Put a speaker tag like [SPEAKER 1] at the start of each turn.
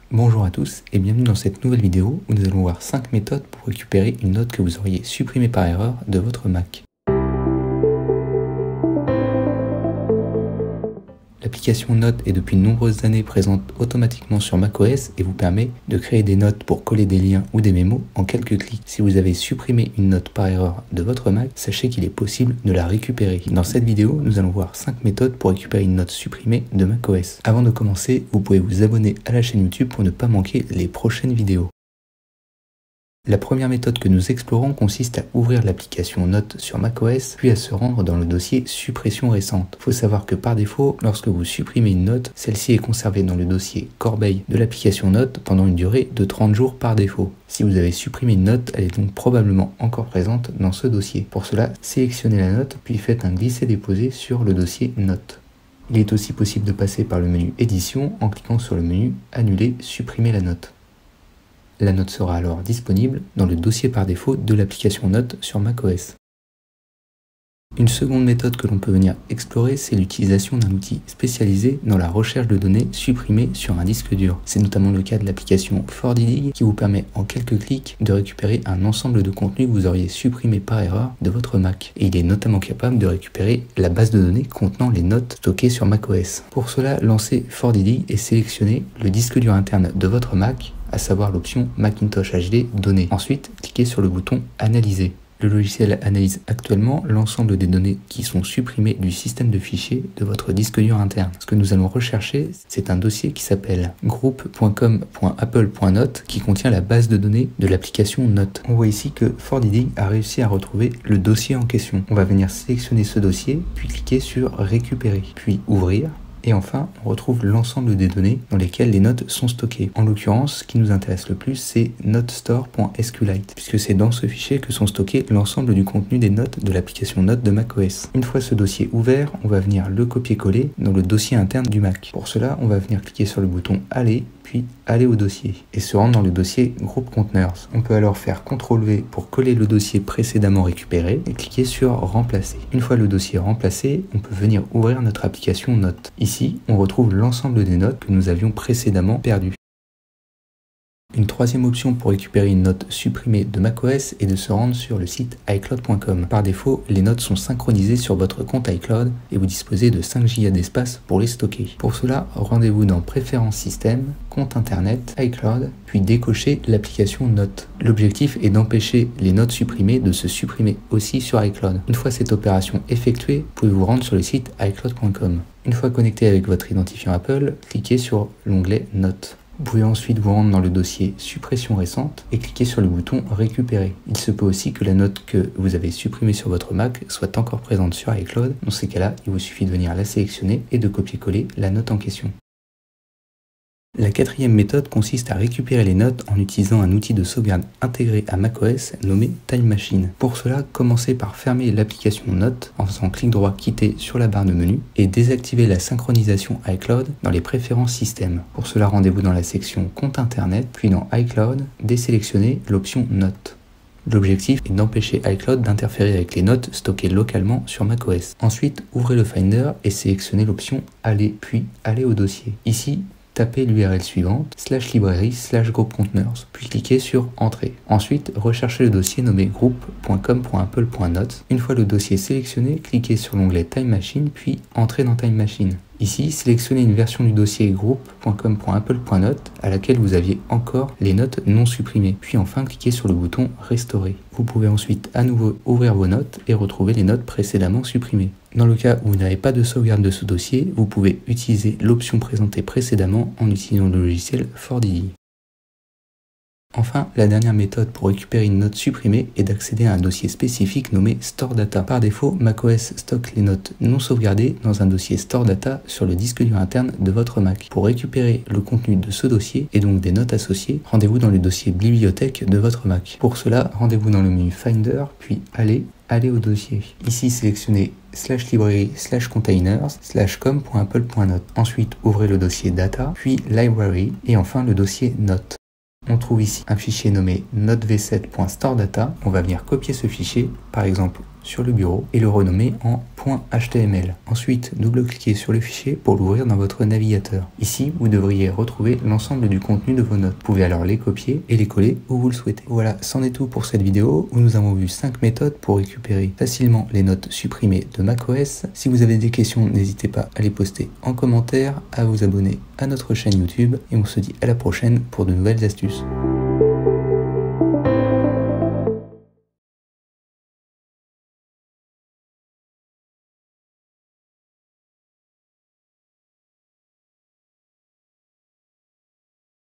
[SPEAKER 1] Bonjour à tous et bienvenue dans cette nouvelle vidéo où nous allons voir 5 méthodes pour récupérer une note que vous auriez supprimée par erreur de votre Mac. L'application Notes est depuis de nombreuses années présente automatiquement sur macOS et vous permet de créer des notes pour coller des liens ou des mémos en quelques clics. Si vous avez supprimé une note par erreur de votre Mac, sachez qu'il est possible de la récupérer. Dans cette vidéo, nous allons voir 5 méthodes pour récupérer une note supprimée de macOS. Avant de commencer, vous pouvez vous abonner à la chaîne YouTube pour ne pas manquer les prochaines vidéos. La première méthode que nous explorons consiste à ouvrir l'application Notes sur macOS, puis à se rendre dans le dossier suppression récente. Il faut savoir que par défaut, lorsque vous supprimez une note, celle-ci est conservée dans le dossier corbeille de l'application Notes pendant une durée de 30 jours par défaut. Si vous avez supprimé une note, elle est donc probablement encore présente dans ce dossier. Pour cela, sélectionnez la note, puis faites un glisser-déposer sur le dossier Notes. Il est aussi possible de passer par le menu Édition en cliquant sur le menu Annuler, supprimer la note. La note sera alors disponible dans le dossier par défaut de l'application Notes sur macOS. Une seconde méthode que l'on peut venir explorer, c'est l'utilisation d'un outil spécialisé dans la recherche de données supprimées sur un disque dur. C'est notamment le cas de l'application ForDig qui vous permet en quelques clics de récupérer un ensemble de contenus que vous auriez supprimé par erreur de votre Mac. Et il est notamment capable de récupérer la base de données contenant les notes stockées sur macOS. Pour cela, lancez ForDig et sélectionnez le disque dur interne de votre Mac, à savoir l'option Macintosh HD Données. Ensuite, cliquez sur le bouton Analyser. Le logiciel analyse actuellement l'ensemble des données qui sont supprimées du système de fichiers de votre disque dur interne. Ce que nous allons rechercher, c'est un dossier qui s'appelle group.com.apple.note qui contient la base de données de l'application Notes. On voit ici que ForDig a réussi à retrouver le dossier en question. On va venir sélectionner ce dossier, puis cliquer sur Récupérer, puis Ouvrir. Et enfin, on retrouve l'ensemble des données dans lesquelles les notes sont stockées. En l'occurrence, ce qui nous intéresse le plus, c'est notestore.sqlite, puisque c'est dans ce fichier que sont stockés l'ensemble du contenu des notes de l'application Notes de macOS. Une fois ce dossier ouvert, on va venir le copier-coller dans le dossier interne du Mac. Pour cela, on va venir cliquer sur le bouton Aller, puis aller au dossier et se rendre dans le dossier Group Containers. On peut alors faire CTRL-V pour coller le dossier précédemment récupéré et cliquer sur Remplacer. Une fois le dossier remplacé, on peut venir ouvrir notre application Notes. Ici, on retrouve l'ensemble des notes que nous avions précédemment perdues. Une troisième option pour récupérer une note supprimée de macOS est de se rendre sur le site iCloud.com. Par défaut, les notes sont synchronisées sur votre compte iCloud et vous disposez de 5 Go d'espace pour les stocker. Pour cela, rendez-vous dans Préférences système, Compte internet, iCloud, puis décochez l'application Notes. L'objectif est d'empêcher les notes supprimées de se supprimer aussi sur iCloud. Une fois cette opération effectuée, vous pouvez vous rendre sur le site iCloud.com. Une fois connecté avec votre identifiant Apple, cliquez sur l'onglet Notes. Vous pouvez ensuite vous rendre dans le dossier Suppression récente et cliquer sur le bouton Récupérer. Il se peut aussi que la note que vous avez supprimée sur votre Mac soit encore présente sur iCloud. Dans ces cas-là, il vous suffit de venir la sélectionner et de copier-coller la note en question. La quatrième méthode consiste à récupérer les notes en utilisant un outil de sauvegarde intégré à macOS nommé Time Machine. Pour cela, commencez par fermer l'application Notes en faisant clic droit quitter sur la barre de menu et désactiver la synchronisation iCloud dans les préférences système. Pour cela, rendez-vous dans la section Compte internet, puis dans iCloud, désélectionnez l'option Notes. L'objectif est d'empêcher iCloud d'interférer avec les notes stockées localement sur macOS. Ensuite, ouvrez le Finder et sélectionnez l'option Aller, puis Aller au dossier. Ici, tapez l'URL suivante, /library/groupcontainers, puis cliquez sur Entrée. Ensuite, recherchez le dossier nommé group.com.apple.notes. Une fois le dossier sélectionné, cliquez sur l'onglet Time Machine, puis Entrez dans Time Machine. Ici, sélectionnez une version du dossier group.com.apple.notes à laquelle vous aviez encore les notes non supprimées. Puis enfin, cliquez sur le bouton Restaurer. Vous pouvez ensuite à nouveau ouvrir vos notes et retrouver les notes précédemment supprimées. Dans le cas où vous n'avez pas de sauvegarde de ce dossier, vous pouvez utiliser l'option présentée précédemment en utilisant le logiciel ForDig. Enfin, la dernière méthode pour récupérer une note supprimée est d'accéder à un dossier spécifique nommé Store Data. Par défaut, macOS stocke les notes non sauvegardées dans un dossier Store Data sur le disque dur interne de votre Mac. Pour récupérer le contenu de ce dossier et donc des notes associées, rendez-vous dans le dossier Bibliothèque de votre Mac. Pour cela, rendez-vous dans le menu Finder, puis Aller au dossier. Ici, sélectionnez /library/containers/com.apple.notes. Ensuite, ouvrez le dossier Data, puis Library et enfin le dossier Notes. On trouve ici un fichier nommé notv7.storedata. On va venir copier ce fichier, par exemple sur le bureau et le renommer en .html. Ensuite, double-cliquez sur le fichier pour l'ouvrir dans votre navigateur. Ici, vous devriez retrouver l'ensemble du contenu de vos notes. Vous pouvez alors les copier et les coller où vous le souhaitez. Voilà, c'en est tout pour cette vidéo où nous avons vu 5 méthodes pour récupérer facilement les notes supprimées de macOS. Si vous avez des questions, n'hésitez pas à les poster en commentaire, à vous abonner à notre chaîne YouTube et on se dit à la prochaine pour de nouvelles astuces.